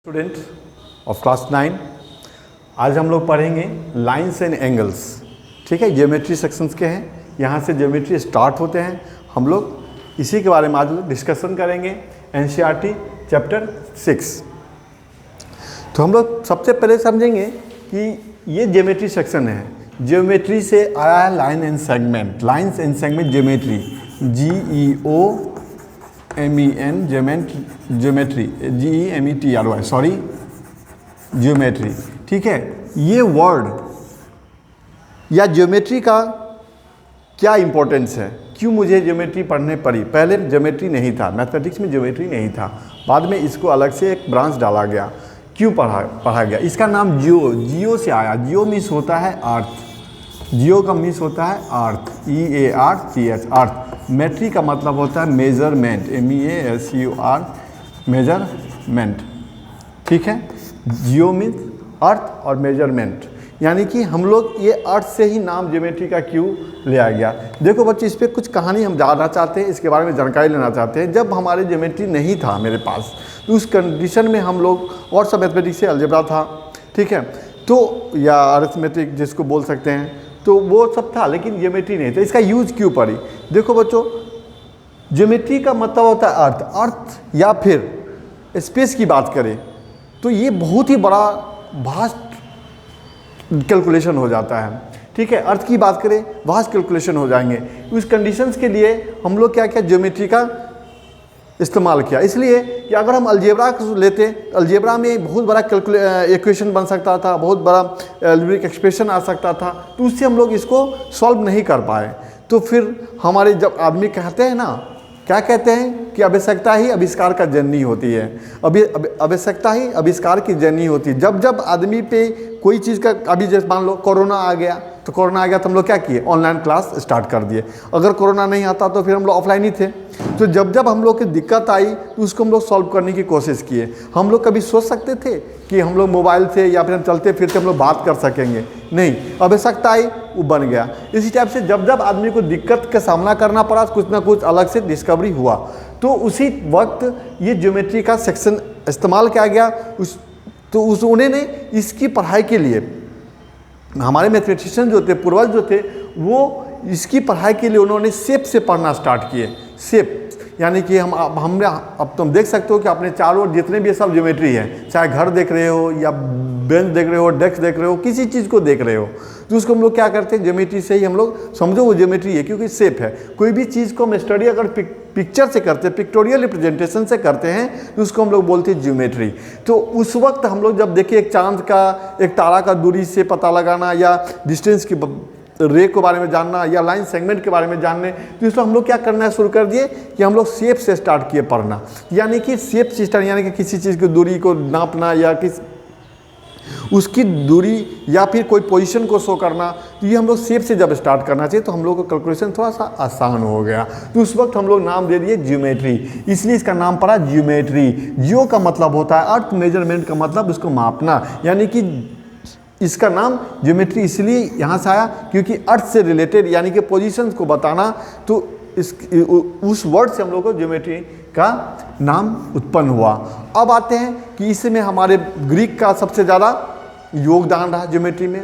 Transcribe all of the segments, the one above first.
Student of class 9 आज हम लोग पढ़ेंगे लाइंस एंड एंगल्स। ठीक है, ज्योमेट्री सेक्शंस के हैं, यहाँ से ज्योमेट्री स्टार्ट होते हैं। हम लोग इसी के बारे में आज डिस्कशन करेंगे। NCERT chapter 6। तो हम लोग सबसे पहले समझेंगे कि ये ज्योमेट्री सेक्शन है। ज्योमेट्री से आया है line and segment, lines and segment geometry, GEOMEN geometry, GEMETRY sorry geometry. ठीक है, ये वर्ड या ज्योमेट्री का क्या इंपॉर्टेंस है, क्यों मुझे ज्योमेट्री पढ़ने पड़ी। पहले ज्योमेट्री नहीं था, मैथमेटिक्स में ज्योमेट्री नहीं था, बाद में इसको अलग से एक ब्रांच डाला गया। क्यों पढ़ा गया? इसका नाम जियो से आया। जियो मीन्स होता है अर्थ, जियो का मीन्स होता है अर्थ, EARTH, अर्थ। मेट्री का मतलब होता है मेजरमेंट, MEASUR, मेजरमेंट। ठीक है, जियो मीन्स अर्थ और मेजरमेंट, यानी कि हम लोग ये अर्थ से ही नाम ज्योमेट्री का क्यों लिया गया। देखो बच्चे, इस पर कुछ कहानी हम जानना चाहते हैं, इसके बारे में जानकारी लेना चाहते हैं। जब हमारे ज्योमेट्री नहीं था मेरे पास, तो उस कंडीशन में हम लोग और सब मैथमेटिक्स से अलजेब्रा था, ठीक है, तो या अरिथमेटिक जिसको बोल सकते हैं, तो वो सब था, लेकिन ज्योमेट्री नहीं था। इसका यूज क्यों पड़ी? देखो बच्चों, ज्योमेट्री का मतलब होता है अर्थ। अर्थ या फिर स्पेस की बात करें तो ये बहुत ही बड़ा वास्ट कैलकुलेशन हो जाता है। ठीक है, अर्थ की बात करें, वास्ट कैलकुलेशन हो जाएंगे। उस कंडीशंस के लिए हम लोग क्या किया, ज्योमेट्री का इस्तेमाल किया। इसलिए कि अगर हम अलजेब्रा लेते, अलजेब्रा में बहुत बड़ा इक्वेशन बन सकता था, बहुत बड़ा अलजेब्रिक एक्सप्रेशन आ सकता था, तो उससे हम लोग इसको सॉल्व नहीं कर पाए। तो फिर हमारे जब आदमी कहते हैं ना, क्या कहते हैं कि आवश्यकता ही आविष्कार का जननी होती है। आवश्यकता ही आविष्कार की जननी होती है। जब जब आदमी पे कोई चीज़ का, अभी जैसे मान लो कोरोना आ गया, तो कोरोना आ गया तो हम लोग क्या किए, ऑनलाइन क्लास स्टार्ट कर दिए। अगर कोरोना नहीं आता तो फिर हम लोग ऑफलाइन ही थे। तो जब जब हम लोग की दिक्कत आई तो उसको हम लोग सॉल्व करने की कोशिश किए। हम लोग कभी सोच सकते थे कि हम लोग मोबाइल से या फिर हम चलते फिरते हम लोग बात कर सकेंगे? नहीं, आवश्यकता आई, वो बन गया। इसी टाइप से जब जब आदमी को दिक्कत का सामना करना पड़ा, कुछ ना कुछ अलग से डिस्कवरी हुआ, तो उसी वक्त ये ज्योमेट्री का सेक्शन इस्तेमाल किया गया। उन्होंने इसकी पढ़ाई के लिए, हमारे मैथमेटिशियन जो थे, पूर्वज जो थे, वो इसकी पढ़ाई के लिए उन्होंने शेप से पढ़ना स्टार्ट किए। शेप यानी कि हमने अब तुम देख सकते हो कि अपने चारों ओर जितने भी सब ज्योमेट्री है, चाहे घर देख रहे हो या बेंच देख रहे हो, डेस्क देख रहे हो, किसी चीज़ को देख रहे हो, तो उसको हम लोग क्या करते हैं, ज्योमेट्री से ही हम लोग समझो वो ज्योमेट्री है, क्योंकि शेप है। कोई भी चीज़ को हम स्टडी अगर पिक्चर से करते हैं, पिक्टोरियल रिप्रेजेंटेशन से करते हैं, तो उसको हम लोग बोलते हैं ज्योमेट्री। तो उस वक्त हम लोग जब देखिए एक चांद का, एक तारा का दूरी से पता लगाना, या डिस्टेंस की रे के बारे में जानना, या लाइन सेगमेंट के बारे में जानने, तो इसमें हम लोग क्या करना शुरू कर दिए कि हम लोग शेप से स्टार्ट किए पढ़ना। यानी कि शेप सिस्टम, यानी कि किसी चीज़ की दूरी को नापना, या उसकी दूरी या फिर कोई पोजीशन को शो करना, तो ये हम लोग शेप से जब स्टार्ट करना चाहिए तो हम लोग का कैलकुलेशन थोड़ा सा आसान हो गया। तो उस वक्त हम लोग नाम दे दिए ज्योमेट्री, इसलिए इसका नाम पड़ा ज्योमेट्री। जियो का मतलब होता है अर्थ, मेजरमेंट का मतलब उसको मापना, यानी कि इसका नाम ज्योमेट्री इसलिए यहाँ से आया क्योंकि अर्थ से रिलेटेड, यानी कि पोजीशंस को बताना, तो उस वर्ड से हम लोग को ज्योमेट्री का नाम उत्पन्न हुआ। अब आते हैं कि इसमें हमारे ग्रीक का सबसे ज़्यादा योगदान रहा ज्योमेट्री में।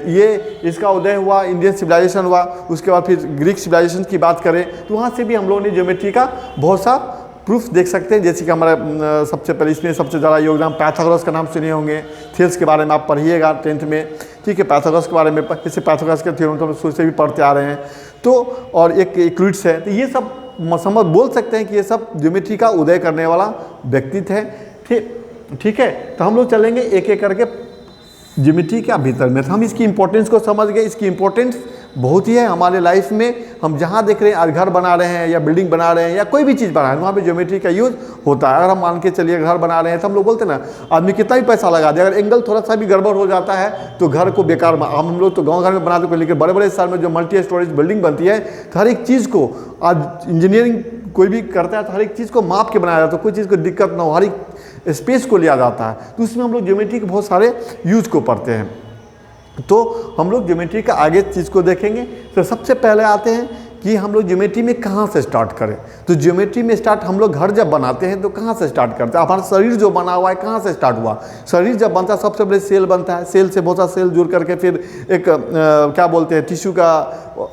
ये इसका उदय हुआ, इंडियन सिविलाइजेशन हुआ, उसके बाद फिर ग्रीक सिविलाइजेशन की बात करें तो वहाँ से भी हम लोगों ने ज्योमेट्री का बहुत सा प्रूफ देख सकते हैं। जैसे कि हमारा सबसे पहले इसमें सबसे ज़्यादा योगदान, पाइथागोरस का नाम सुने होंगे, थेल्स के बारे में आप पढ़िएगा 10th में। ठीक है, पाइथागोरस के बारे में, जैसे पाइथागोरस के थ्योरम तो हम शुरू से भी पढ़ते आ रहे हैं। तो और एक यूक्लिड्स है, तो ये सब समझ बोल सकते हैं कि ये सब ज्योमेट्री का उदय करने वाला व्यक्तित्व है। ठीक है, तो हम लोग चलेंगे एक एक करके ज्योमेट्री के भीतर में। तो हम इसकी इंपॉर्टेंस को समझ गए। इसकी इंपॉर्टेंस बहुत ही है हमारे लाइफ में। हम जहाँ देख रहे हैं, आज घर बना रहे हैं या बिल्डिंग बना रहे हैं या कोई भी चीज़ बना रहे हैं, वहाँ पे ज्योमेट्री का यूज होता है। अगर हम मान के चलिए घर बना रहे हैं, तो हम लोग बोलते हैं ना, आदमी कितना भी पैसा लगा दे, अगर एंगल थोड़ा सा भी गड़बड़ हो जाता है तो घर को बेकार। हम लोग तो गाँव घर में बनाते हैं, लेकिन बड़े बड़े शहर में जो मल्टी स्टोरेज बिल्डिंग बनती है, तो हर एक चीज़ को आज इंजीनियरिंग कोई भी करता है तो हर एक चीज़ को माप के बनाया जाता है, कोई चीज़ को दिक्कत ना हो, हर एक स्पेस को लिया जाता है। तो उसमें हम लोग ज्योमेट्री के बहुत सारे यूज को पढ़ते हैं। तो हम लोग ज्योमेट्री का आगे चीज़ को देखेंगे। तो सबसे पहले आते हैं कि हम लोग ज्योमेट्री में कहाँ से स्टार्ट करें। तो ज्योमेट्री में स्टार्ट हम लोग घर जब बनाते हैं तो कहाँ से स्टार्ट करते हैं। हमारा शरीर जो बना हुआ है कहाँ से स्टार्ट हुआ। शरीर जब बनता है सबसे पहले सेल बनता है, सेल से बहुत सारा सेल जुड़ करके फिर एक क्या बोलते हैं टिश्यू का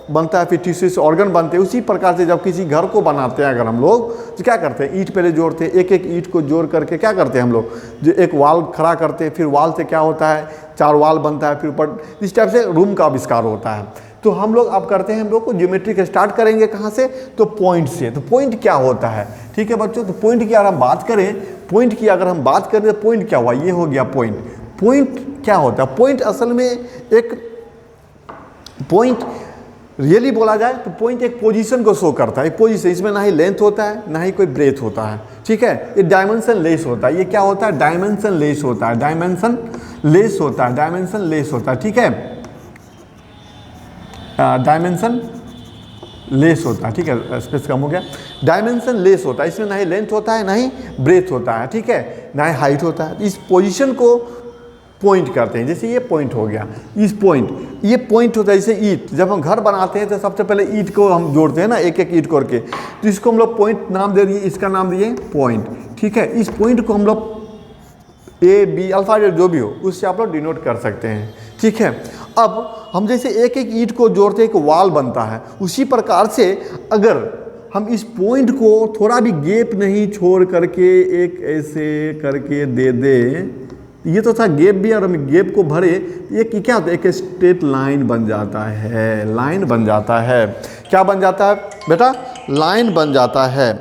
बनता है, फिर टिश्यू से ऑर्गन बनते हैं। उसी प्रकार से जब किसी घर को बनाते हैं अगर हम लोग तो क्या करते हैं, ईंट पहले जोड़ते हैं, एक एक ईंट को जोड़ करके क्या करते हैं हम लोग, जो एक वाल खड़ा करते हैं, फिर वाल से क्या होता है 4 वाल बनता है, फिर ऊपर इस टाइप से रूम का आविष्कार होता है। तो हम लोग अब करते हैं, हम लोग को ज्योमेट्री का स्टार्ट करेंगे कहाँ से, तो पॉइंट से। तो पॉइंट क्या होता है, ठीक है बच्चों। तो पॉइंट की अगर हम बात करें, पॉइंट की अगर हम बात करें तो पॉइंट क्या हुआ, ये हो गया पॉइंट। पॉइंट क्या होता है, पॉइंट असल में एक पॉइंट रियली बोला जाए तो पॉइंट एक पोजीशन को शो करता है, एक पोजीशन। इसमें ना ही लेंथ होता है ना ही कोई ब्रेथ होता है, ठीक है। ये डायमेंशन लेस होता है। ये क्या होता है, डायमेंशन लेस होता है, डायमेंशन लेस होता है, डायमेंशन लेस होता है, ठीक है। डायमेंशन लेस होता है, ठीक है, स्पेस कम हो गया। डायमेंशन लेस होता है, इसमें ना ही लेंथ होता है ना ही ब्रेथ होता है, ठीक है, ना ही हाइट होता है। इस पोजीशन को पॉइंट करते हैं। जैसे ये पॉइंट हो गया, इस पॉइंट, ये पॉइंट होता है। जैसे ईंट, जब हम घर बनाते हैं तो सबसे पहले ईंट को हम जोड़ते हैं ना, एक एक ईंट करके, तो इसको हम लोग पॉइंट नाम दे दिए, इसका नाम दिए पॉइंट, ठीक है। इस पॉइंट को हम लोग ए बी अल्फाबेट जो भी हो उससे आप लोग डिनोट कर सकते हैं, ठीक है। अब हम जैसे एक एक ईंट को जोड़ते एक वाल बनता है, उसी प्रकार से अगर हम इस पॉइंट को थोड़ा भी गैप नहीं छोड़ करके एक ऐसे करके दे दें, ये तो था गैप भी, और हम गैप को भरे, ये क्या होता है, एक स्ट्रेट लाइन बन जाता है, लाइन बन जाता है। क्या बन जाता है बेटा, लाइन बन जाता है।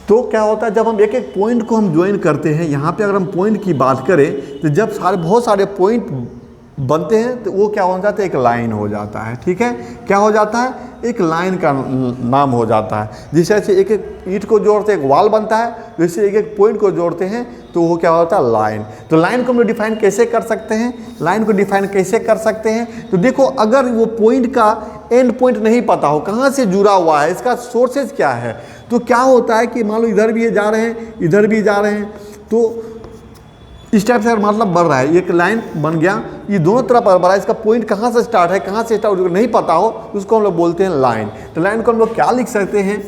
तो क्या होता है, जब हम एक एक पॉइंट को हम ज्वाइन करते हैं, यहाँ पे अगर हम पॉइंट की बात करें तो जब बहुत सारे पॉइंट बनते हैं तो वो क्या हो जाता है, एक लाइन हो जाता है, ठीक है। क्या हो जाता है, एक लाइन का नाम हो जाता है। जैसे एक एक ईंट को जोड़ते एक वाल बनता है, वैसे एक एक पॉइंट को जोड़ते हैं तो वो क्या होता है, लाइन। तो लाइन को हम लोग डिफाइन कैसे कर सकते हैं, लाइन को डिफाइन कैसे कर सकते हैं, तो देखो अगर वो पॉइंट का एंड पॉइंट नहीं पता हो, कहाँ से जुड़ा हुआ है, इसका सोर्सेज क्या है, तो क्या होता है कि मान लो इधर भी जा रहे हैं इधर भी जा रहे हैं, तो इस टाइप से मतलब बढ़ रहा है, एक लाइन बन गया, ये दोनों तरफ बढ़ रहा है। इसका पॉइंट कहाँ से स्टार्ट है कहाँ से स्टार्ट नहीं पता हो, उसको हम लोग बोलते हैं लाइन। तो लाइन को हम लोग क्या लिख सकते हैं,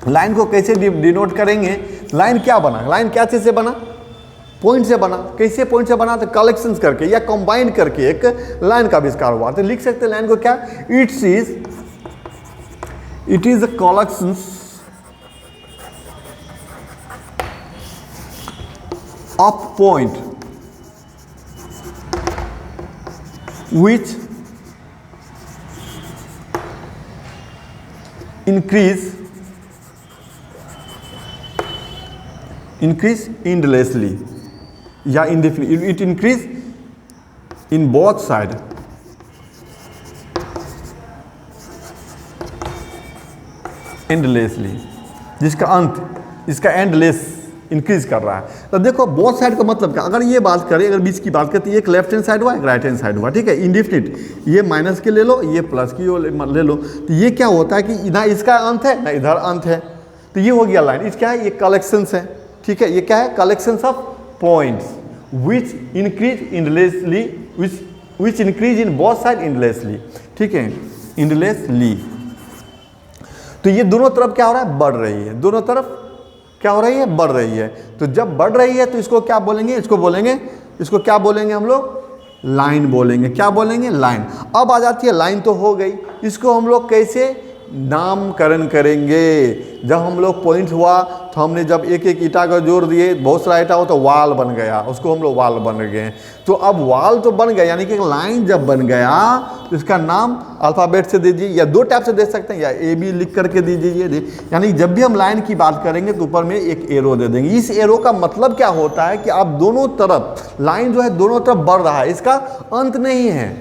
लाइन को कैसे डिनोट करेंगे, लाइन क्या बना, लाइन क्या चीज़ से बना, पॉइंट से बना। कैसे पॉइंट से बना, तो कलेक्शंस करके या कंबाइन करके एक लाइन का आविष्कार हुआ। तो लिख सकते हैं लाइन को क्या, it is a collections of point which increase endlessly या indefinitely, it increase in both side, endlessly, जिसका अंत, इसका एंडलेस इंक्रीज कर रहा है। तो देखो बोथ साइड का मतलब क्या, अगर ये बात करें, अगर बीच की बात करते हैं, एक लेफ्ट हैंड साइड हुआ एक राइट हैंड साइड हुआ, ठीक है, इंडिफिनिट, ये माइनस के ले लो ये प्लस की ले लो, तो ये क्या होता है कि ना इसका अंत है ना इधर अंत है, तो ये हो गया लाइन। इस क्या है, ये कलेक्शंस है, ठीक है, ये क्या है, collections of points which increase endlessly, which increase in both side endlessly, ठीक है, इंडलेसली। तो ये दोनों तरफ क्या हो रहा है, बढ़ रही है, दोनों तरफ क्या हो रही है, बढ़ रही है। तो जब बढ़ रही है तो इसको क्या बोलेंगे, इसको क्या बोलेंगे हम लोग, लाइन बोलेंगे। क्या बोलेंगे, लाइन। अब आ जाती है लाइन तो हो गई, इसको हम लोग कैसे नामकरण करेंगे। जब हम लोग पॉइंट हुआ तो हमने जब एक एक ईटा को जोड़ दिए, बहुत सारा ईटा हो तो वाल बन गया, उसको हम लोग वाल बन गए। तो अब वाल तो बन गया, यानी कि लाइन जब बन गया तो इसका नाम अल्फ़ाबेट से दीजिए, या दो टाइप से दे सकते हैं, या ए बी लिख करके दीजिए। यानी जब भी हम लाइन की बात करेंगे तो ऊपर में एक एरो दे देंगे। इस एरो का मतलब क्या होता है कि आप दोनों तरफ, लाइन जो है दोनों तरफ बढ़ रहा है, इसका अंत नहीं है,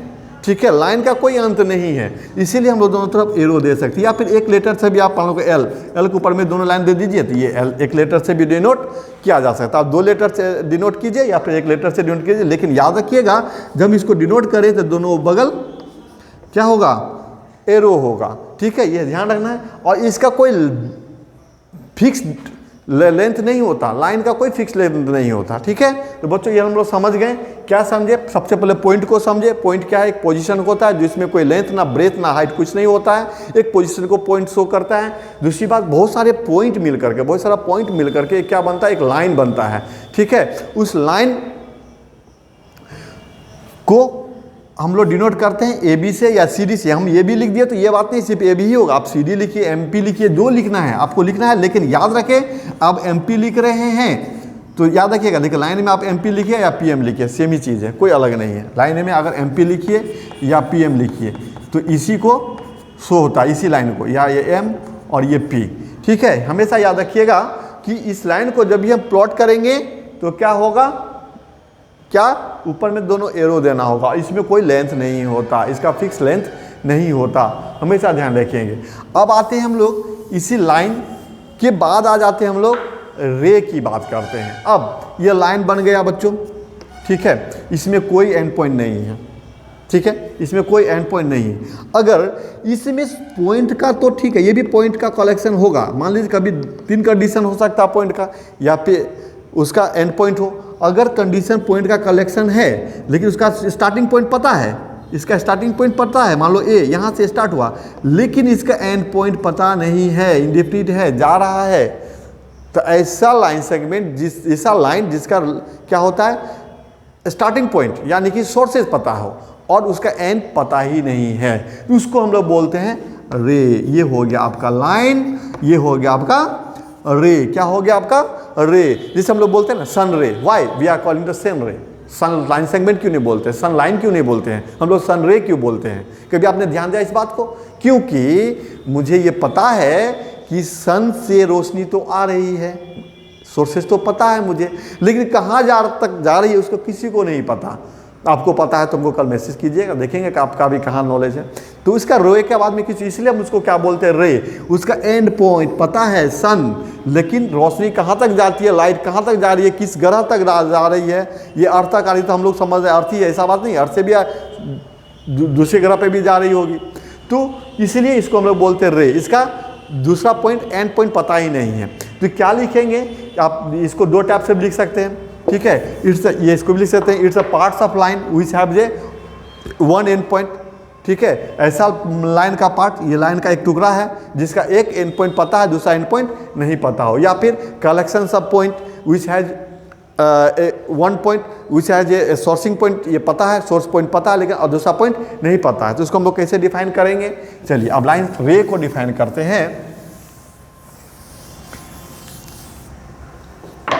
ठीक है, लाइन का कोई अंत नहीं है, इसीलिए हम लोग दोनों तरफ एरो दे सकते हैं। या फिर एक लेटर से भी आप मान लो एल के ऊपर में दोनों लाइन दे दीजिए, तो ये एल एक लेटर से भी डिनोट किया जा सकता है। आप दो लेटर से डिनोट कीजिए या फिर एक लेटर से डिनोट कीजिए, लेकिन याद रखिएगा जब इसको डिनोट करें तो दोनों बगल क्या होगा, एरो होगा, ठीक है, ये ध्यान रखना है। और इसका कोई फिक्स लेंथ नहीं होता, लाइन का कोई फिक्स लेंथ नहीं होता। ठीक है, तो बच्चों ये हम लोग समझ गए। क्या समझे? सबसे पहले पॉइंट को समझे। पॉइंट क्या है? एक पोजीशन होता है जिसमें कोई लेंथ ना ब्रेथ ना हाइट कुछ नहीं होता है, एक पोजीशन को पॉइंट शो करता है। दूसरी बात, बहुत सारे पॉइंट मिल करके, बहुत सारा पॉइंट मिल करके क्या बनता है? एक लाइन बनता है। ठीक है, उस लाइन को हम लोग डिनोट करते हैं ए बी से या सी डी से। हम ए बी लिख दिए तो ये बात नहीं सिर्फ ए बी ही होगा, आप सी डी लिखिए, एम पी लिखिए, जो लिखना है आपको लिखना है। लेकिन याद रखें, आप एम पी लिख रहे हैं तो याद रखिएगा, लेकिन लाइन में आप एम पी लिखिए या पी एम लिखिए, सेम ही चीज़ है, कोई अलग नहीं है। लाइन में अगर एम पी लिखिए या पी एम लिखिए तो इसी को शो होता है, इसी लाइन को, या ये एम और ये पी। ठीक है, हमेशा याद रखिएगा कि इस लाइन को जब भी हम प्लॉट करेंगे तो क्या होगा? क्या ऊपर में दोनों एरो देना होगा। इसमें कोई लेंथ नहीं होता, इसका फिक्स लेंथ नहीं होता, हमेशा ध्यान रखेंगे। अब आते हैं हम लोग इसी लाइन के बाद आ जाते हैं हम लोग रे की बात करते हैं। अब ये लाइन बन गया बच्चों, ठीक है, इसमें कोई एंड पॉइंट नहीं है। ठीक है, इसमें कोई एंड पॉइंट नहीं है। अगर इसमें पॉइंट का तो ठीक है, ये भी पॉइंट का कलेक्शन होगा। मान लीजिए कभी 3 कंडीशन हो सकता है पॉइंट का, या फिर उसका एंड पॉइंट हो। अगर कंडीशन पॉइंट का कलेक्शन है लेकिन उसका स्टार्टिंग पॉइंट पता है, इसका स्टार्टिंग पॉइंट पता है, मान लो ए यहाँ से स्टार्ट हुआ, लेकिन इसका एंड पॉइंट पता नहीं है, इंडेफिनिट है, जा रहा है, तो ऐसा लाइन सेगमेंट, ऐसा लाइन जिसका क्या होता है? स्टार्टिंग पॉइंट यानी कि सोर्सेज पता हो और उसका एंड पता ही नहीं है, उसको हम लोग बोलते हैं रे। ये हो गया आपका लाइन, ये हो गया आपका रे। क्या हो गया आपका? रे। जिसे हम लोग बोलते हैं ना sun ray. Why we are calling the sun ray. Sun line segment क्यों नहीं बोलते, सन लाइन क्यों नहीं बोलते हैं, हम लोग सन रे क्यों बोलते हैं? कभी आपने ध्यान दिया इस बात को? क्योंकि मुझे ये पता है कि सन से रोशनी तो आ रही है, सोर्सेस तो पता है मुझे, लेकिन कहाँ तक जा रही है उसको किसी को नहीं पता। आपको पता है तो हमको कल मैसेज कीजिएगा, देखेंगे कि आपका भी कहाँ नॉलेज है। तो इसका रे के बाद में कुछ, इसलिए हम उसको क्या बोलते हैं? रे। उसका एंड पॉइंट पता है सन, लेकिन रोशनी कहाँ तक जाती है, लाइट कहाँ तक जा रही है, किस ग्रह तक जा रही है, ये अर्थ तक आ रही, तो हम लोग समझ रहे अर्थ ही है, ऐसा बात नहीं, अर्थ से भी दूसरे ग्रह पे भी जा रही होगी। तो इसलिए इसको हम लोग बोलते हैं रे। इसका दूसरा पॉइंट एंड पॉइंट पता ही नहीं है, तो क्या लिखेंगे? आप इसको 2 टाइप से भी लिख सकते हैं। ठीक है, इट्स ये इसको भी लिख सकते हैं, it's a parts of line which have a 1 and point. ठीक है, ऐसा लाइन का पार्ट, ये लाइन का एक टुकड़ा है जिसका एक एंड पॉइंट पता है, दूसरा एंड पॉइंट नहीं पता हो। या फिर collection of point which has 1 point which has a sourcing point, ये पता है, सोर्स पॉइंट पता है, लेकिन दूसरा पॉइंट नहीं पता है। तो इसको हम लोग कैसे डिफाइन करेंगे? चलिए अब लाइन रे को डिफाइन करते हैं।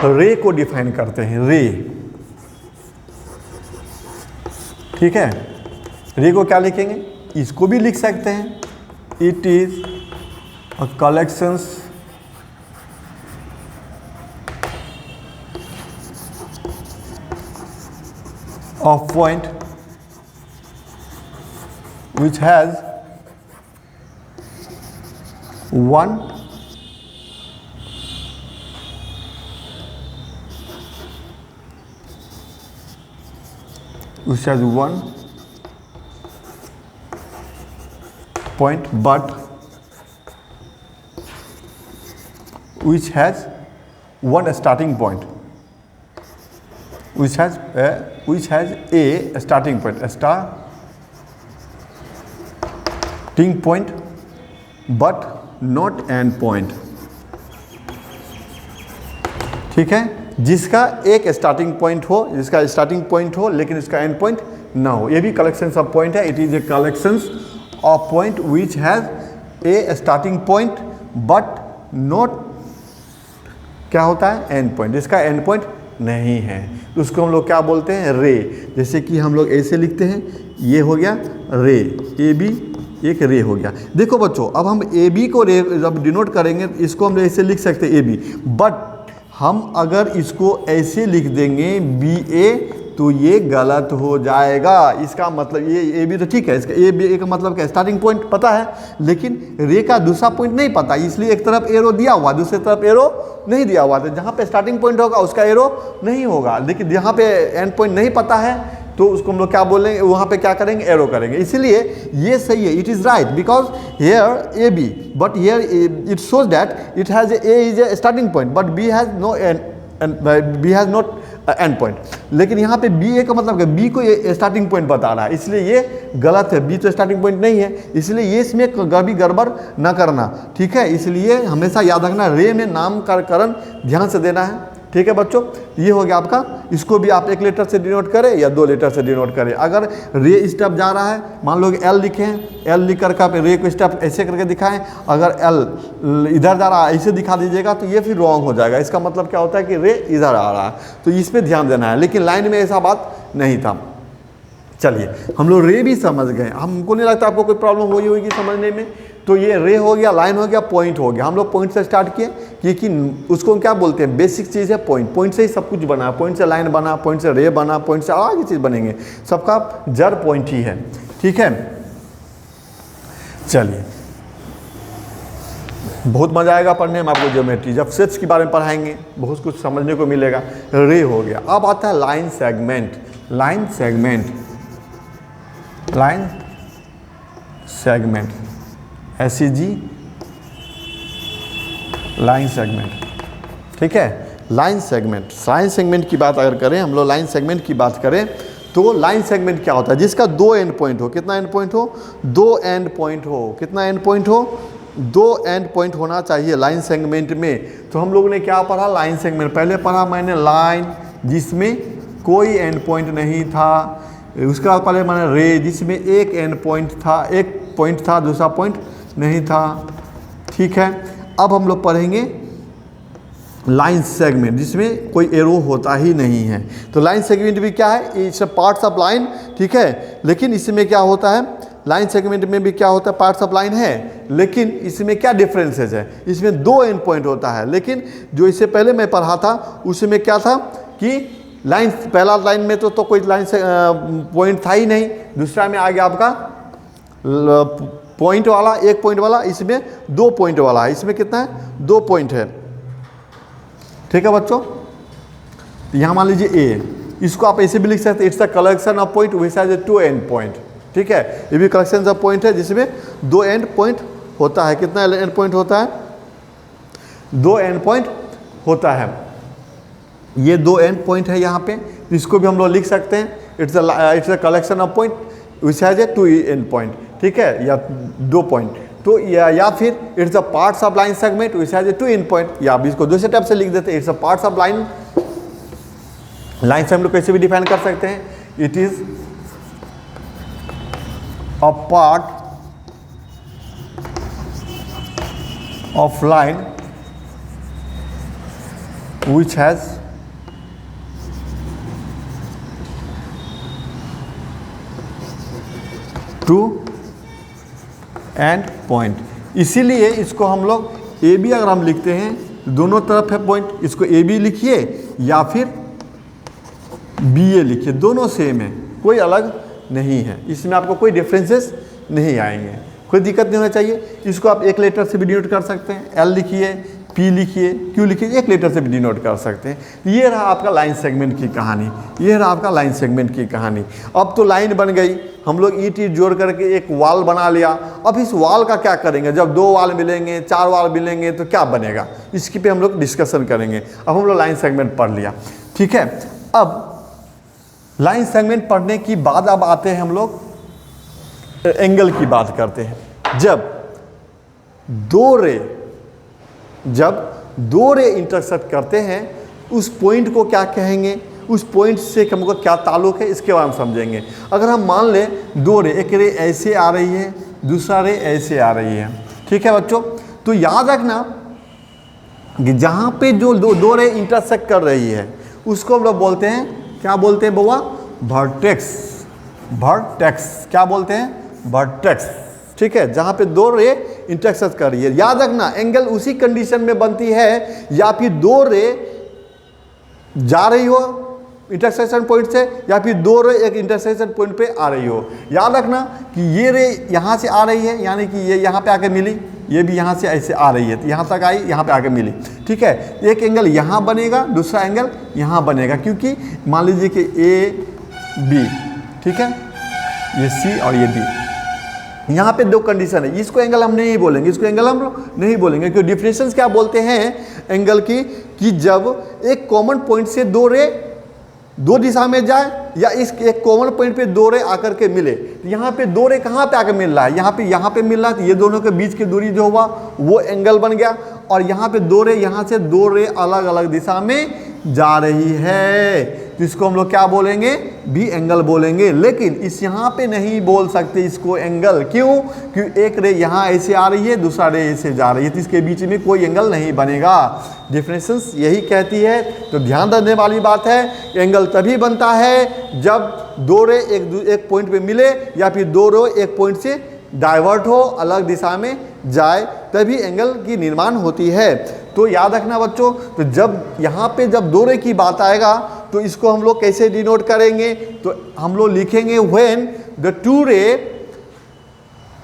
रे को डिफाइन करते हैं, रे। ठीक है, रे को क्या लिखेंगे? इसको भी लिख सकते हैं, it is a collections of point which has 1 which has 1 point but which has 1 starting point, which has a starting point, a starting point but not end point। ठीक है, जिसका एक स्टार्टिंग पॉइंट हो, जिसका स्टार्टिंग पॉइंट हो लेकिन इसका and point ना हो, ये भी कलेक्शन ऑफ पॉइंट है। It is a collection of point which has a starting point but not क्या होता है? एंड पॉइंट, जिसका एंड पॉइंट नहीं है, तो उसको हम लोग क्या बोलते हैं? रे। जैसे कि हम लोग ऐसे लिखते हैं, ये हो गया रे, ए बी एक रे हो गया। देखो बच्चों, अब हम ए बी को रे जब डिनोट करेंगे, इसको हम ऐसे लिख सकते हैं ए बी, बट हम अगर इसको ऐसे लिख देंगे बी ए तो ये गलत हो जाएगा। इसका मतलब ये ए बी तो ठीक है, इसका ए बी का मतलब क्या? स्टार्टिंग पॉइंट पता है लेकिन रे का दूसरा पॉइंट नहीं पता, इसलिए एक तरफ एरो दिया हुआ, दूसरी तरफ एरो नहीं दिया हुआ। तो जहाँ पे स्टार्टिंग पॉइंट होगा उसका एरो नहीं होगा, लेकिन जहाँ पे एंड पॉइंट नहीं पता है तो उसको हम लोग क्या बोलेंगे, वहाँ पे क्या करेंगे, एरो करेंगे। इसीलिए ये सही है, it is right, because here A B, but here it shows that it has A is a starting point but B has no B has not end point. लेकिन यहाँ पे बी ए का मतलब क्या, बी को ये स्टार्टिंग पॉइंट बता रहा है, इसलिए ये गलत है, बी तो स्टार्टिंग पॉइंट नहीं है, इसलिए ये इसमें कभी गड़बड़ ना करना, ठीक है। इसलिए हमेशा याद रखना, रे में नामकरण ध्यान से देना है, ठीक है बच्चों। ये हो गया आपका, इसको भी आप एक लेटर से डिनोट करें या दो लेटर से डिनोट करें। अगर रे स्टेप जा रहा है, मान लो एल लिखे हैं, एल लिख करके आप रे को स्टेप ऐसे करके दिखाएं, अगर एल इधर जा रहा है ऐसे दिखा दीजिएगा तो ये फिर रॉन्ग हो जाएगा। इसका मतलब क्या होता है कि रे इधर आ रहा है, तो इस पर ध्यान देना है। लेकिन लाइन में ऐसा बात नहीं था। चलिए हम लोग रे भी समझ गए, हमको नहीं लगता आपको कोई प्रॉब्लम हुई होगी समझने में। तो ये रे हो गया, लाइन हो गया, पॉइंट हो गया। हम लोग पॉइंट से स्टार्ट किए, क्योंकि उसको क्या बोलते हैं, बेसिक चीज़ है पॉइंट, पॉइंट से ही सब कुछ बना, पॉइंट से लाइन बना, पॉइंट से रे बना, पॉइंट से आगे चीज़ बनेंगे, सबका जड़ पॉइंट ही है, ठीक है। चलिए बहुत मजा आएगा पढ़ने में आपको ज्योमेट्री, जब सेट्स के बारे में पढ़ाएंगे बहुत कुछ समझने को मिलेगा। रे हो गया, अब आता है line segment. Line segment, line segment, SEG line segment, ठीक है। लाइन सेगमेंट, लाइन सेगमेंट की बात अगर करें हम लोग, लाइन सेगमेंट की बात करें तो लाइन सेगमेंट क्या होता है, जिसका दो एंड पॉइंट हो। कितना एंड पॉइंट हो, दो एंड पॉइंट हो। कितना एंड पॉइंट हो, दो एंड पॉइंट होना चाहिए लाइन सेगमेंट में। तो हम लोगों ने क्या पढ़ा, लाइन सेगमेंट पहले पढ़ा मैंने, लाइन जिसमें कोई एंड पॉइंट नहीं था। उसके बाद पहले मैंने रे, जिसमें एक एंड पॉइंट था, एक पॉइंट था, दूसरा पॉइंट नहीं था, ठीक है। अब हम लोग पढ़ेंगे लाइन सेगमेंट, जिसमें कोई एरो होता ही नहीं है। तो लाइन सेगमेंट भी क्या है, इट्स पार्ट्स ऑफ लाइन, ठीक है। लेकिन इसमें क्या होता है, लाइन सेगमेंट में भी क्या होता है, पार्ट्स ऑफ लाइन है, लेकिन इसमें क्या डिफरेंसेस है, इसमें दो एंड पॉइंट होता है। लेकिन जो इससे पहले मैं पढ़ा था उसमें क्या था कि लाइन, पहला लाइन में तो कोई लाइन से पॉइंट था ही नहीं, दूसरा में आ गया आपका पॉइंट वाला, एक पॉइंट वाला, इसमें दो पॉइंट वाला है। इसमें कितना है, दो पॉइंट है, ठीक है बच्चों। यहाँ मान लीजिए ए, इसको आप ऐसे भी लिख सकते हैं, it's the collection of point which has two end point, ठीक है। ये भी कलेक्शन ऑफ पॉइंट है जिसमें दो एंड पॉइंट होता है। कितना एंड पॉइंट होता है, दो एंड पॉइंट होता है। ये दो एंड पॉइंट है यहाँ पे, इसको भी हम लोग लिख सकते हैं, it's a collection of point which has two end point, ठीक है, या दो पॉइंट। तो या फिर it's a parts of line segment which has two end point, या आप इसको दूसरे टाइप से लिख देते हैं, it's a parts of line. Line से हम लोग कैसे भी डिफाइन कर सकते हैं, it is a part of line which has two end point. इसीलिए इसको हम लोग ए बी अगर हम लिखते हैं, दोनों तरफ है पॉइंट, इसको ए बी लिखिए या फिर बी ए लिखिए, दोनों सेम है, कोई अलग नहीं है, इसमें आपको कोई डिफरेंसेस नहीं आएंगे, कोई दिक्कत नहीं होना चाहिए। इसको आप एक लेटर से भी डिनोट कर सकते हैं, एल लिखिए, पी लिखिए, क्यू लिखिए, एक लेटर से भी डिनोट कर सकते हैं। ये रहा आपका लाइन सेगमेंट की कहानी, ये रहा आपका लाइन सेगमेंट की कहानी। अब तो लाइन बन गई, हम लोग ईंट जोड़ करके एक वॉल बना लिया। अब इस वॉल का क्या करेंगे, जब दो वॉल मिलेंगे, चार वॉल मिलेंगे तो क्या बनेगा, इसकी पे हम लोग डिस्कशन करेंगे। अब हम लोग लाइन सेगमेंट पढ़ लिया, ठीक है। अब लाइन सेगमेंट पढ़ने की बाद अब आते हैं हम लोग एंगल की बात करते हैं। जब दो रे इंटरसेक्ट करते हैं, उस पॉइंट को क्या कहेंगे, उस पॉइंट से हमको क्या ताल्लुक है, इसके बारे में समझेंगे। अगर हम मान लें दो रे, एक रे ऐसे आ रही है, दूसरा रे ऐसे आ रही है, ठीक है बच्चों। तो याद रखना कि जहाँ पे जो दो रे इंटरसेक्ट कर रही है उसको हम लोग बोलते हैं, क्या बोलते हैं बउआ, वर्टेक्स। वर्टेक्स क्या बोलते हैं, वर्टेक्स, ठीक है। जहाँ पे दो रे इंटरसेक्ट कर रही है, याद रखना एंगल उसी कंडीशन में बनती है या फिर दो रे जा रही हो इंटरसेक्शन पॉइंट से, या फिर दो रे एक इंटरसेक्शन पॉइंट पे आ रही हो। याद रखना कि ये रे यहाँ से आ रही है, यानी कि ये यहाँ पे आके मिली, ये भी यहाँ से ऐसे आ रही है, तो यहाँ तक आई, यहाँ पे आके मिली, ठीक है। एक एंगल यहाँ बनेगा, दूसरा एंगल यहाँ बनेगा, क्योंकि मान लीजिए कि ए बी ठीक है, ये सी और ये डी। यहाँ पे दो कंडीशन है, इसको एंगल हम नहीं बोलेंगे, इसको एंगल हम नहीं बोलेंगे, क्योंकि डिफरेंशिएशन क्या बोलते हैं एंगल की, कि जब एक कॉमन पॉइंट से दो रे दो दिशा में जाए या इस एक कॉमन पॉइंट पे दो रे आकर के मिले। तो यहाँ पे दो रे कहाँ पे आकर मिल रहा है, यहाँ पे मिल रहा है, तो ये दोनों के बीच की दूरी जो हुआ वो एंगल बन गया। और यहाँ पे दो रे, यहाँ से दो रे अलग अलग दिशा में जा रही है, तो इसको हम लोग क्या बोलेंगे, भी एंगल बोलेंगे। लेकिन इस यहाँ पे नहीं बोल सकते इसको एंगल, क्यों, क्योंकि एक रे यहाँ ऐसे आ रही है, दूसरा रे ऐसे जा रही है, तो इसके बीच में कोई एंगल नहीं बनेगा। डिफरेंसेस यही कहती है। तो ध्यान रखने वाली बात है, एंगल तभी बनता है जब दो रे एक पॉइंट पे मिले या फिर दो रे एक पॉइंट से डाइवर्ट हो, अलग दिशा में जाए, तभी एंगल की निर्माण होती है। तो याद रखना बच्चों, तो जब यहाँ पे जब दो रे की बात आएगा तो इसको हम लोग कैसे डिनोट करेंगे, तो हम लोग लिखेंगे व्हेन द टू रे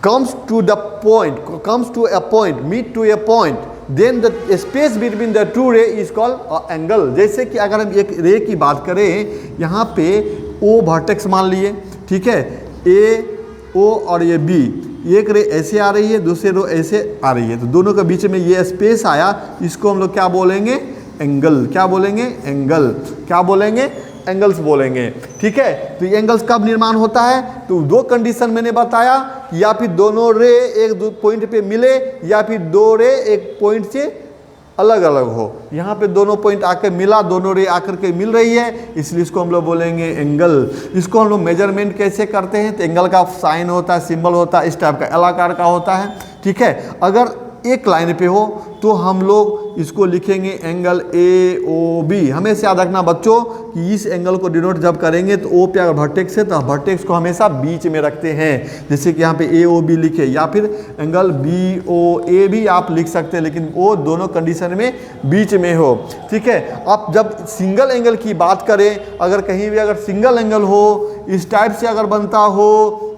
comes to a point, meet to a point, then the space between the two ray is called angle। जैसे कि अगर हम एक रे की बात करें, यहाँ पे O वर्टेक्स मान लिए, ठीक है, A O और ये B, एक रे ऐसे आ रही है, दूसरे रो ऐसे आ रही है, तो दोनों के बीच में ये स्पेस आया, इसको हम लोग क्या बोलेंगे, एंगल। क्या बोलेंगे, एंगल। क्या बोलेंगे, एंगल्स बोलेंगे, ठीक है। तो ये एंगल्स कब निर्माण होता है, तो दो कंडीशन मैंने बताया, या फिर दोनों रे एक दो पॉइंट पे मिले या फिर दो रे एक पॉइंट से अलग अलग हो। यहाँ पे दोनों पॉइंट आके मिला, दोनों रे आकर के मिल रही है, इसलिए इसको हम लोग बोलेंगे एंगल। इसको हम लोग मेजरमेंट कैसे करते हैं, तो एंगल का साइन होता है, सिंबल होता है, इस टाइप का एल आकार का होता है, ठीक है। अगर एक लाइन पे हो तो हम लोग इसको लिखेंगे एंगल ए ओ बी। हमेशा याद रखना बच्चों कि इस एंगल को डिनोट जब करेंगे तो ओ पे अगर वर्टेक्स है तो वर्टेक्स को हमेशा बीच में रखते हैं, जैसे कि यहाँ पे ए ओ बी लिखे, या फिर एंगल बी ओ ए भी आप लिख सकते हैं, लेकिन वो दोनों कंडीशन में बीच में हो, ठीक है। आप जब सिंगल एंगल की बात करें, अगर कहीं भी अगर सिंगल एंगल हो, इस टाइप से अगर बनता हो,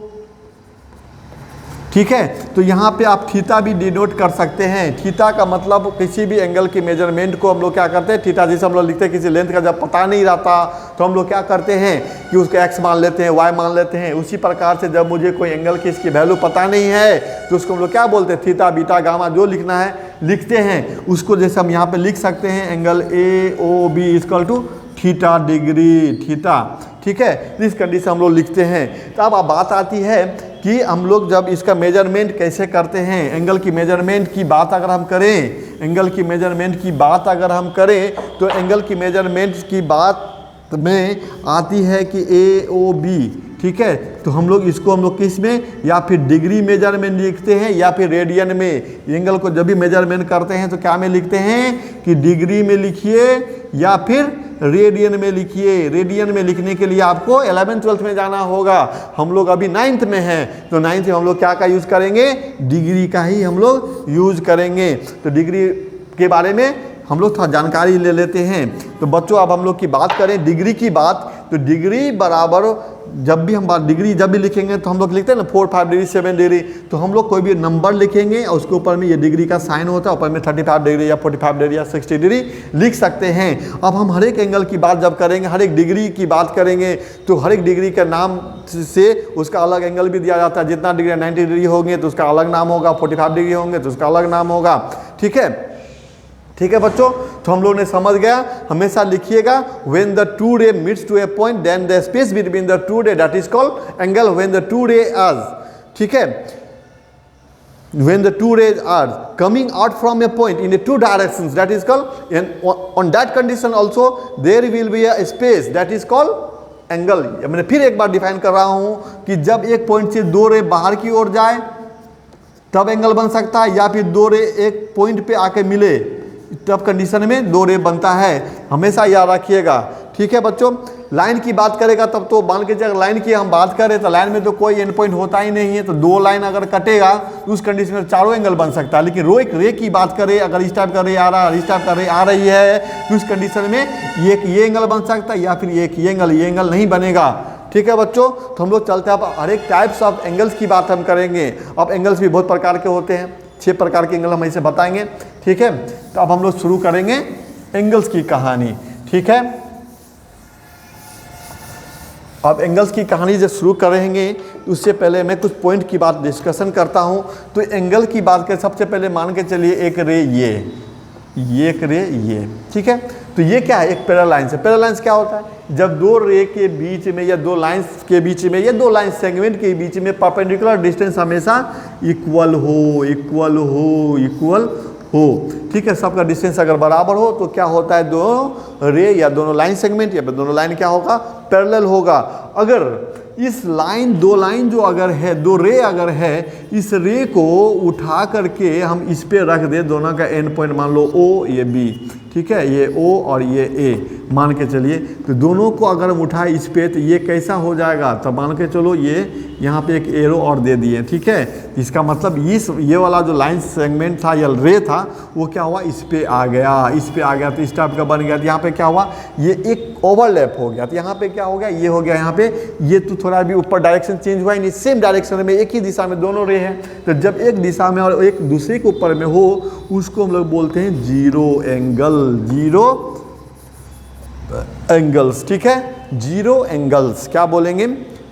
ठीक है, तो यहाँ पे आप थीटा भी डिनोट कर सकते हैं। थीटा का मतलब किसी भी एंगल की मेजरमेंट को हम लोग क्या करते हैं, थीटा जैसे हम लोग लिखते हैं, किसी लेंथ का जब पता नहीं रहता तो हम लोग क्या करते हैं कि उसको एक्स मान लेते हैं, वाई मान लेते हैं। उसी प्रकार से जब मुझे कोई एंगल की इसकी वैल्यू पता नहीं है तो उसको हम लोग क्या बोलते हैं, थीटा बीटा गामा जो लिखना है लिखते हैं। उसको जैसे हम यहाँ पर लिख सकते हैं angle A O B equal to theta degree, theta, ठीक है। इस कंडीशन हम लोग लिखते हैं। तो अब बात आती है कि हम लोग जब इसका मेजरमेंट कैसे करते हैं, एंगल की मेजरमेंट की बात अगर हम करें, एंगल की मेजरमेंट की बात अगर हम करें, तो एंगल की मेजरमेंट की बात में आती है कि ए ओ बी, ठीक है। तो हम लोग इसको हम लोग किस में, या फिर डिग्री मेजरमेंट लिखते हैं या फिर रेडियन में। एंगल को जब भी मेजरमेंट करते हैं तो क्या में लिखते हैं कि डिग्री में लिखिए या फिर रेडियन में लिखिए। रेडियन में लिखने के लिए आपको 11th-12th में जाना होगा, हम लोग अभी 9th में हैं, तो 9th में हम लोग क्या का यूज़ करेंगे, डिग्री का ही हम लोग यूज़ करेंगे। तो डिग्री के बारे में हम लोग थोड़ा जानकारी ले लेते हैं। तो बच्चों अब हम लोग की बात करें डिग्री की बात, तो डिग्री बराबर जब भी हम बात डिग्री जब भी लिखेंगे तो हम लोग लिखते हैं ना 4, 5 डिग्री, 7 डिग्री, तो हम लोग कोई भी नंबर लिखेंगे और उसके ऊपर में ये डिग्री का साइन होता है, ऊपर में 35 डिग्री या 45 डिग्री या 60 डिग्री लिख सकते हैं। अब हम हर एक एंगल की बात जब करेंगे, हर एक डिग्री की बात करेंगे, तो हर एक डिग्री के नाम से उसका अलग एंगल भी दिया जाता है। जितना डिग्री 90 डिग्री होंगे तो उसका अलग नाम होगा, 45 डिग्री होंगे तो उसका अलग नाम होगा, ठीक है। ठीक है बच्चों, तो हम लोग ने समझ गया। हमेशा लिखिएगा when the two ray meets to a point then the space between the two ray that is called angle when the two ray are, ठीक है, when the two rays are coming out from a point in a two directions that is called, and on that condition also there will be a space that is called angle। मैंने फिर एक बार define कर रहा हूं कि जब एक point से दो रे बाहर की ओर जाए तब एंगल बन सकता है, या फिर दो रे एक पॉइंट पे आके मिले तब कंडीशन में दो रे बनता है। हमेशा याद रखिएगा, ठीक है बच्चों। लाइन की बात करेगा तब तो मान के अगर लाइन की हम बात करें तो लाइन में तो कोई एंड पॉइंट होता ही नहीं है, तो दो लाइन अगर कटेगा तो उस कंडीशन में चारों एंगल बन सकता है। लेकिन रे की बात करें, अगर इस टाइप का रे आ रहा है, इस टाइप का रे आ रही है, तो उस कंडीशन में ये एंगल बन सकता है या फिर ये एंगल नहीं बनेगा, ठीक है बच्चों। तो हम लोग चलते हैं, अब हर एक टाइप्स ऑफ एंगल्स की बात हम करेंगे। अब एंगल्स भी बहुत प्रकार के होते हैं, 6 प्रकार के एंगल हम ऐसे बताएंगे, ठीक है। तो अब हम लोग शुरू करेंगे एंगल्स की कहानी, ठीक है। अब एंगल्स की कहानी जब शुरू करेंगे उससे पहले मैं कुछ पॉइंट की बात डिस्कशन करता हूँ। तो एंगल की बात करें, सबसे पहले मान के चलिए एक रे ये एक रे ये, ठीक है। तो ये क्या है, एक पैरेलल लाइन है। पैरेलल लाइंस क्या होता है, जब दो रे के बीच में या दो लाइंस के बीच में या दो लाइन सेगमेंट के बीच में परपेंडिकुलर डिस्टेंस हमेशा इक्वल हो, ठीक है। सबका डिस्टेंस अगर बराबर हो तो क्या होता है, दोनों रे या दोनों लाइन सेगमेंट या दोनों लाइन क्या होगा, पैरेलल होगा। अगर इस लाइन, दो लाइन जो अगर है, दो रे अगर है, इस रे को उठा करके हम इस पे रख दे, दोनों का एंड पॉइंट मान लो ओ, ये बी, ठीक है, ये ओ और ये ए मान के चलिए। तो दोनों को अगर हम उठाए इस पे तो ये कैसा हो जाएगा, तो मान के चलो ये यहाँ पे एक एरो और दे दिए, ठीक है। इसका मतलब ये वाला जो लाइन सेगमेंट था या रे था वो क्या हुआ, इस पे आ गया, तो इस टाइप का बन गया। तो यहाँ पे क्या हुआ, ये एक ओवरलैप हो गया। तो यहाँ पे क्या हो गया, ये हो गया यहाँ पे, ये तो थोड़ा भी ऊपर डायरेक्शन चेंज हुआ ही नहीं, सेम डायरेक्शन में एक ही दिशा में दोनों रे हैं। तो जब एक दिशा में और एक दूसरे के ऊपर में हो उसको हम लोग बोलते हैं जीरो एंगल्स, ठीक है। जीरो एंगल्स क्या बोलेंगे,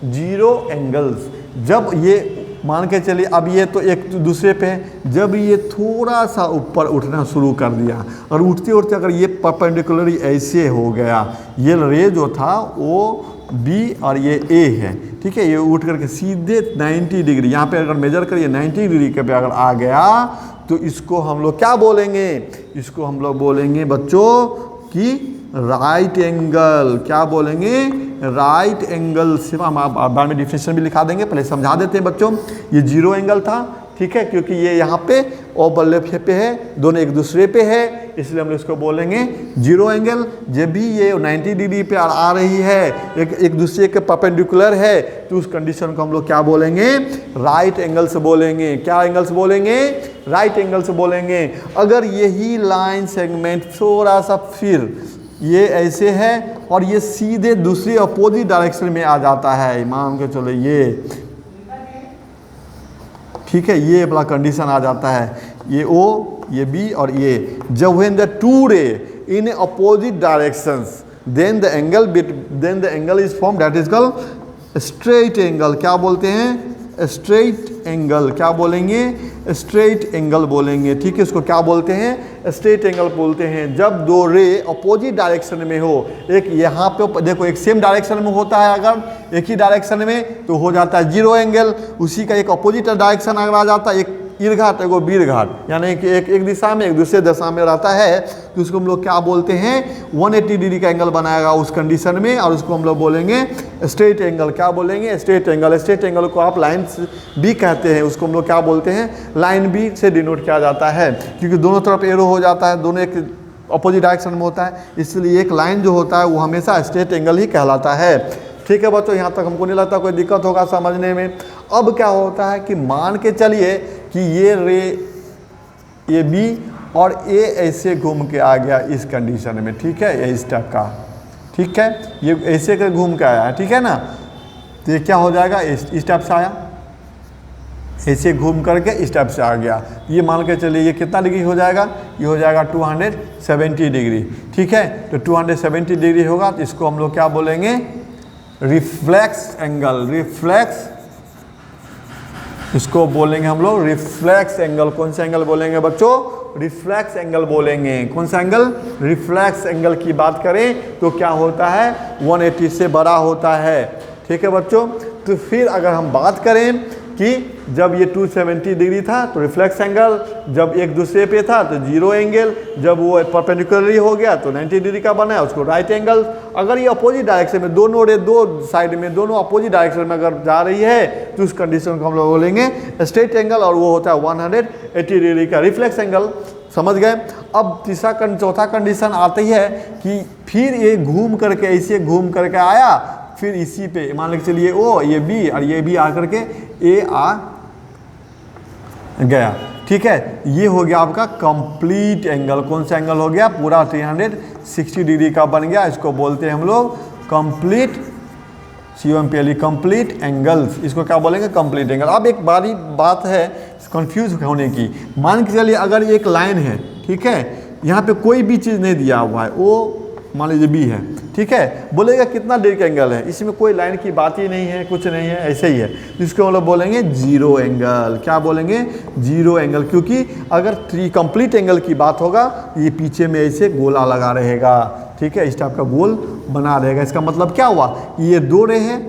जीरो एंगल्स। जब ये मान के चलिए अब ये तो एक दूसरे पे है, जब ये थोड़ा सा ऊपर उठना शुरू कर दिया और उठते उठते अगर ये परपेंडिकुलरली ऐसे हो गया, ये रे जो था वो बी और ये ए है, ठीक है, ये उठ करके सीधे 90 डिग्री यहाँ पे अगर मेजर करिए 90 डिग्री के पे अगर आ गया तो इसको हम लोग क्या बोलेंगे, इसको हम लोग बोलेंगे बच्चों कि राइट एंगल। क्या बोलेंगे, राइट एंगल। सिर्फ हम बाद में डिफिनेशन भी लिखा देंगे, पहले समझा देते हैं बच्चों। ये जीरो एंगल था, ठीक है, क्योंकि ये यहाँ पे ओवरलैप पे है, दोनों एक दूसरे पे है, इसलिए हम इसको बोलेंगे जीरो एंगल। जब भी ये 90 डिग्री पे आ रही है, एक दूसरे के परपेंडिकुलर है, तो उस कंडीशन को हम लोग क्या बोलेंगे, राइट एंगल्स बोलेंगे। क्या एंगल्स बोलेंगे, राइट एंगल्स बोलेंगे। अगर यही लाइन सेगमेंट थोड़ा सा फिर ये ऐसे है और ये सीधे दूसरी अपोजिट डायरेक्शन में आ जाता है, मान के चलो ये, ठीक है, ये वाला कंडीशन आ जाता है, ये ओ, ये बी और ये। जब when the two ray in opposite directions then the angle is form, that is called straight angle. क्या बोलते हैं, स्ट्रेट एंगल। क्या बोलेंगे, स्ट्रेट एंगल बोलेंगे, ठीक है। इसको क्या बोलते हैं, स्ट्रेट एंगल बोलते हैं। जब दो रे अपोजिट डायरेक्शन में हो, एक यहाँ पे देखो एक सेम डायरेक्शन में होता है, अगर एक ही डायरेक्शन में तो हो जाता है जीरो एंगल। उसी का एक अपोजिट डायरेक्शन अगर आ जाता है, एक इर्घाट एगो बीरघाट, यानी कि एक दिशा में एक दूसरे दिशा में रहता है, तो उसको हम लोग क्या बोलते हैं, 180 डिग्री का एंगल बनाएगा उस कंडीशन में, और उसको हम लोग बोलेंगे स्ट्रेट एंगल। क्या बोलेंगे, स्ट्रेट एंगल। स्ट्रेट एंगल को आप लाइन बी कहते हैं, उसको हम लोग क्या बोलते हैं, लाइन बी से डिनोट किया जाता है, क्योंकि दोनों तरफ एरो हो जाता है, दोनों एक अपोजिट डायरेक्शन में होता है, इसलिए एक लाइन जो होता है वो हमेशा स्ट्रेट एंगल ही कहलाता है, ठीक है बच्चों। यहाँ तक हमको नहीं लगता कोई दिक्कत होगा समझने में। अब क्या होता है कि मान के चलिए कि ये रे, ये बी और ए ऐसे घूम के आ गया इस कंडीशन में, ठीक है, ये इस टाइप का, ठीक है, ये ऐसे कर घूम के आया है, ठीक है ना। तो ये क्या हो जाएगा, इस टाइप से आया, ऐसे घूम करके इस टाइप से आ गया। ये मान के चलिए ये कितना डिग्री हो जाएगा, ये हो जाएगा 270 डिग्री, ठीक है। तो 270 डिग्री होगा, तो इसको हम लोग क्या बोलेंगे, रिफ्लेक्स एंगल। रिफ्लेक्स, इसको बोलेंगे हम लोग रिफ्लेक्स एंगल। कौन सा एंगल बोलेंगे बच्चों, रिफ्लेक्स एंगल बोलेंगे। कौन सा एंगल, रिफ्लेक्स एंगल की बात करें तो क्या होता है, 180 से बड़ा होता है, ठीक है बच्चों। तो फिर अगर हम बात करें कि जब ये 270 डिग्री था तो रिफ्लेक्स एंगल, जब एक दूसरे पे था तो जीरो एंगल, जब वो परपेंडिकुलरली हो गया तो 90 डिग्री का बना है, उसको राइट एंगल। अगर ये अपोजिट डायरेक्शन में दोनों रे, दो साइड में दोनों अपोजिट डायरेक्शन में अगर जा रही है तो उस कंडीशन को हम लोग बोलेंगे स्ट्रेट एंगल, और वो होता है 180 डिग्री का रिफ्लेक्स एंगल। समझ गए। अब चौथा कंडीशन आती है कि फिर ये घूम करके ऐसे घूम करके आया, फिर इसी पे मान लीजिए चलिए ओ, ये बी और ये बी आकर के ए आ गया, ठीक है। ये हो गया आपका कंप्लीट एंगल। कौन सा एंगल हो गया, पूरा 360 डिग्री का बन गया। इसको बोलते हैं हम लोग कंप्लीट, COMPLE, कंप्लीट एंगल्स। इसको क्या बोलेंगे, कंप्लीट एंगल। अब एक बड़ी बात है कंफ्यूज होने की। मान के चलिए अगर एक लाइन है, ठीक है, यहाँ पे कोई भी चीज़ नहीं दिया हुआ है, ओ मान लीजिए बी है, ठीक है, बोलेगा कितना डिग्री का एंगल है, इसमें कोई लाइन की बात ही नहीं है, कुछ नहीं है, ऐसे ही है। इसको हम लोग बोलेंगे जीरो एंगल। क्या बोलेंगे? Zero angle. क्योंकि अगर थ्री कंप्लीट एंगल की बात होगा, ये पीछे में ऐसे गोला लगा रहेगा, ठीक है, इस टाइप का गोल बना रहेगा। इसका मतलब क्या हुआ? ये दो रे है,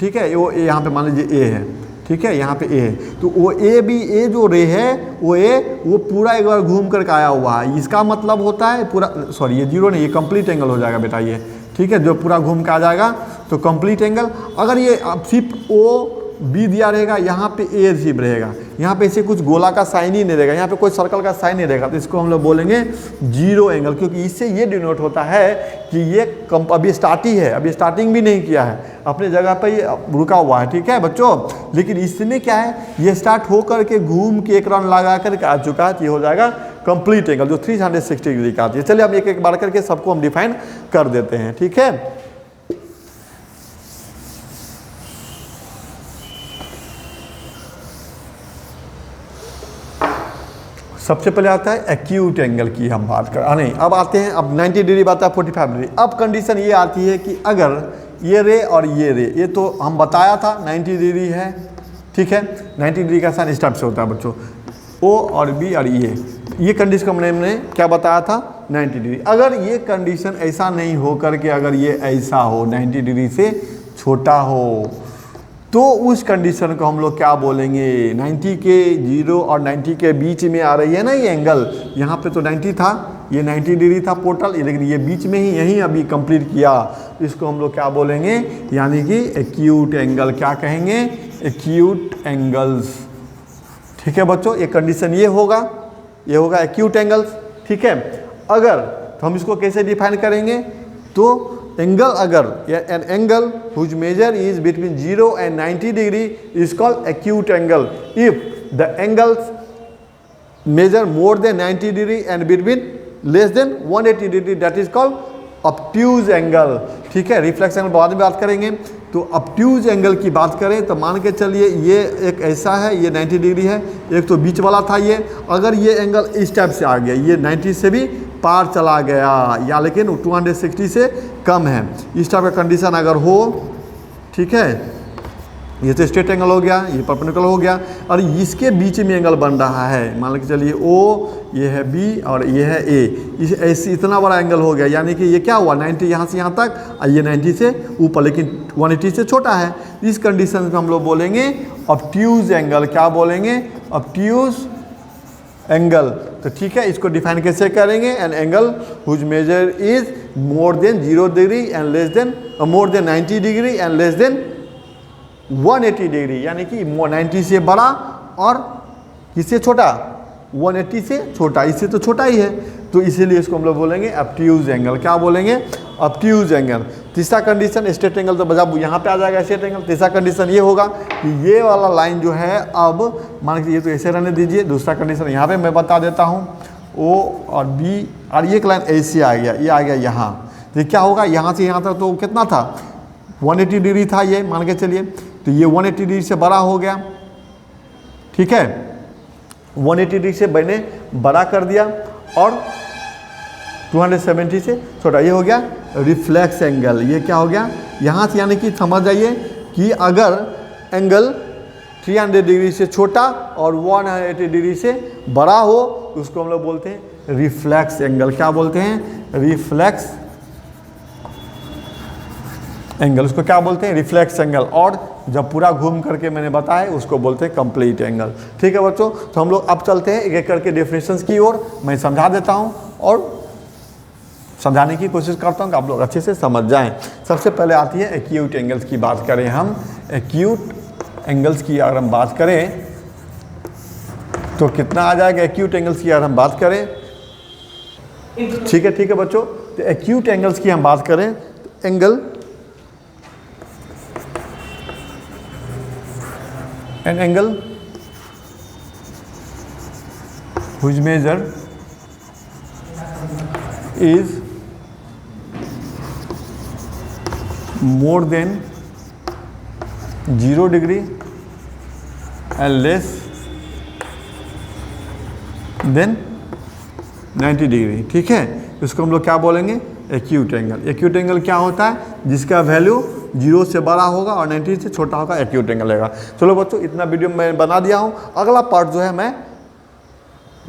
ठीक है, वो यहाँ पे मान लीजिए ए है, ठीक है, यहाँ पे ए है, तो वो ए भी, ए जो रे है वो ए, वो पूरा एक बार घूम करके आया हुआ है। इसका मतलब होता है पूरा, सॉरी ये जीरो नहीं, ये कंप्लीट एंगल हो जाएगा बेटा ये, ठीक है, जो पूरा घूम के आ जाएगा तो कंप्लीट एंगल। अगर ये सिर्फ ओ बी दिया रहेगा, यहाँ पे ए सिर्फ रहेगा, यहाँ पे ऐसे कुछ गोला का साइन ही नहीं रहेगा, यहाँ पे कोई सर्कल का साइन नहीं रहेगा, तो इसको हम लोग बोलेंगे जीरो एंगल। क्योंकि इससे ये डिनोट होता है कि ये अभी स्टार्ट ही है, अभी स्टार्टिंग भी नहीं किया है, अपने जगह पे ये रुका हुआ है, ठीक है बच्चों। लेकिन इसमें क्या है, ये स्टार्ट होकर के घूम के एक राउंड लगा करके आ चुका है, तो ये हो जाएगा कंप्लीट एंगल, जो 360 डिग्री का आती है। चलिए हम एक एक बार करके सबको हम डिफाइन कर देते हैं, ठीक है। सबसे पहले आता है एक्यूट एंगल की हम बात कर, नहीं, अब आते हैं, अब 90 डिग्री बात है, 45 डिग्री। अब कंडीशन ये आती है कि अगर ये रे और ये तो हम बताया था 90 डिग्री है, ठीक है, 90 डिग्री का साइन इस टाइप से होता है बच्चों, ओ और बी और ये कंडीशन हमने क्या बताया था, 90 डिग्री। अगर ये कंडीशन ऐसा नहीं हो करके अगर ये ऐसा हो, 90 डिग्री से छोटा हो, तो उस कंडीशन को हम लोग क्या बोलेंगे? 90 के 0 और 90 के बीच में आ रही है ना ये एंगल, यहाँ पे तो 90 था, ये 90 डिग्री था टोटल, लेकिन ये बीच में ही यहीं अभी कंप्लीट किया, इसको हम लोग क्या बोलेंगे? यानी कि एक्यूट एंगल। क्या कहेंगे? एक्यूट एंगल्स, ठीक है बच्चों। ये कंडीशन ये होगा एक्यूट एंगल्स, ठीक है। अगर तो हम इसको कैसे डिफाइन करेंगे? तो एंगल, अगर an angle whose measure is between 0 and 90 degree is called acute angle if the angles measure more than 90 degree and between less than 180 degree, that is called obtuse angle, ठीक है। Reflex angle बाद में बात करेंगे। तो obtuse angle की बात करें तो मान के चलिए ये एक ऐसा है, ये 90 डिग्री है, एक तो बीच वाला था ये, अगर ये एंगल इस टाइप से आ गया, ये 90 से भी पार चला गया या लेकिन 260 से कम है, इस टाइप का कंडीशन अगर हो, ठीक है, ये तो स्ट्रेट एंगल हो गया, ये परपेंडिकुलर हो गया, और इसके बीच में एंगल बन रहा है, मान के चलिए ओ, ये है बी और ये है ए, इस ऐसे इतना बड़ा एंगल हो गया, यानी कि ये क्या हुआ, 90 यहाँ से यहाँ तक और ये 90 से ऊपर, लेकिन 180 से छोटा है। इस कंडीशन में हम लोग बोलेंगे ऑब्ट्यूज एंगल। क्या बोलेंगे? Obtuse angle. तो ठीक है, इसको डिफाइन कैसे करेंगे? An angle whose measure is more than 0 degree and less than, more than 90 degree and less than 180 degree, यानी कि 90 से बड़ा और किससे छोटा? 180 से छोटा, इससे तो छोटा ही है, तो इसीलिए इसको हम लोग बोलेंगे ऑब्ट्यूज एंगल। क्या बोलेंगे? Obtuse angle. तीसरा कंडीशन स्ट्रेट एंगल, तो बजा यहाँ पे आ जाएगा स्ट्रेट एंगल। तीसरा कंडीशन ये होगा कि ये वाला लाइन जो है, अब मान लीजिए ये तो ऐसे रहने दीजिए। दूसरा कंडीशन यहाँ पे मैं बता देता हूँ, ओ और बी और एक लाइन ऐसे आ गया, ये आ गया यहाँ, तो क्या होगा? यहाँ से यहाँ तक तो कितना था? 180 डिग्री था ये, मान के चलिए, तो ये 180 डिग्री से बड़ा हो गया, ठीक है, 180 डिग्री से मैंने बड़ा कर दिया और 270 से छोटा, ये हो गया रिफ्लेक्स एंगल। ये क्या हो गया? यहाँ से यानी कि समझ जाइए कि अगर एंगल 300 डिग्री से छोटा और 180 डिग्री से बड़ा हो तो उसको हम लोग बोलते हैं रिफ्लेक्स एंगल। क्या बोलते हैं? Reflex angle. उसको क्या बोलते हैं? Reflex angle. और जब पूरा घूम करके मैंने बताया उसको बोलते हैं कंप्लीट एंगल। ठीक है बच्चों, तो हम लोग अब चलते हैं एक एक करके डेफिनेशंस की ओर। मैं समझा देता हूं और समझाने की कोशिश करता हूं कि आप लोग अच्छे से समझ जाएं। सबसे पहले आती है एक्यूट एंगल्स की बात करें हम। एक्यूट एंगल्स की अगर हम बात करें तो कितना आ जाएगा? एक्यूट एंगल्स की अगर हम बात करें, ठीक है बच्चों, तो एक्यूट एंगल्स की हम बात करें तो angle an angle whose measure is more than 0 degree and less than 90 degree. ठीक है, इसको हम लोग क्या बोलेंगे? Acute angle. एक्यूट एंगल क्या होता है? जिसका वैल्यू 0 से बड़ा होगा और 90 से छोटा होगा, एक्यूट एंगल रहेगा। चलो बच्चों, इतना वीडियो मैं बना दिया हूँ। अगला पार्ट जो है मैं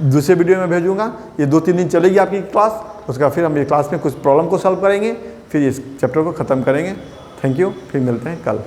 दूसरे वीडियो में भेजूंगा। ये 2-3 दिन चलेगी आपकी क्लास, उसका फिर हम ये क्लास में कुछ प्रॉब्लम को सॉल्व करेंगे, फिर इस चैप्टर को ख़त्म करेंगे। थैंक यू, फिर मिलते हैं कल।